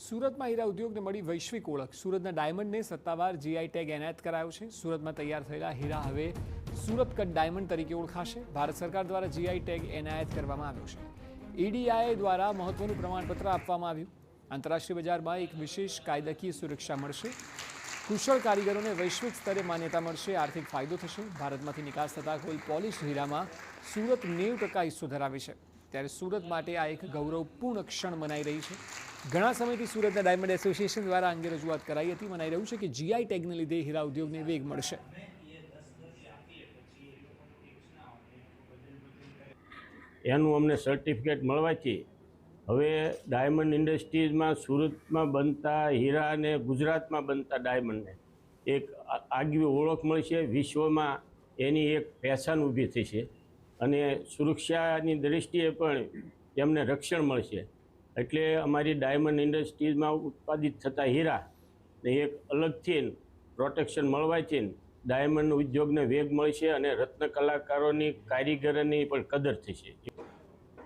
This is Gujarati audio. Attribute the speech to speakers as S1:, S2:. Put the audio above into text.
S1: સુરતમાં હીરા ઉદ્યોગને મળી વૈશ્વિક ઓળખ। સુરતના ડાયમંડને સત્તાવાર જીઆઈ ટેગ એનાયત કરાયો છે। સુરતમાં તૈયાર થયેલા હીરા હવે સુરત કટ ડાયમંડ તરીકે ઓળખાશે। ભારત સરકાર દ્વારા જીઆઈ ટેગ એનાયત કરવામાં આવ્યો છે। ઈડીઆઈ દ્વારા મહત્વનું પ્રમાણપત્ર આપવામાં આવ્યું। આંતરરાષ્ટ્રીય બજારમાં એક વિશેષ કાયદાકીય સુરક્ષા મળશે। કુશળ કારીગરોને વૈશ્વિક સ્તરે માન્યતા મળશે। આર્થિક ફાયદો થશે। ભારતમાંથી નિકાસ થતા કોઈ પોલિશ હીરામાં સુરત 90% હિસ્સો ધરાવે છે। ત્યારે સુરત માટે આ એક ગૌરવપૂર્ણ ક્ષણ મનાઈ રહી છે। ઘણા સમયથી સુરતના ડાયમંડ એસોસિએશન દ્વારા અંગે રજૂઆત કરાઈ હતી। મનાઈ રહ્યું છે કે જીઆઈ ટેગને લીધે હીરા ઉદ્યોગને વેગ મળશે।
S2: એનું અમને સર્ટિફિકેટ મળવાથી હવે ડાયમંડ ઇન્ડસ્ટ્રીઝમાં સુરતમાં બનતા હીરા અને ગુજરાતમાં બનતા ડાયમંડને એક આગવી ઓળખ મળશે। વિશ્વમાં એની એક પહેચાન ઊભી થશે અને સુરક્ષાની દૃષ્ટિએ પણ એમને રક્ષણ મળશે। એટલે અમારી ડાયમંડ ઇન્ડસ્ટ્રીઝમાં ઉત્પાદિત થતા હીરાને એક અલગથી પ્રોટેક્શન મળવાથી ડાયમંડ ઉદ્યોગને વેગ મળશે અને રત્ન કલાકારોની કારીગરોની પણ કદર થશે।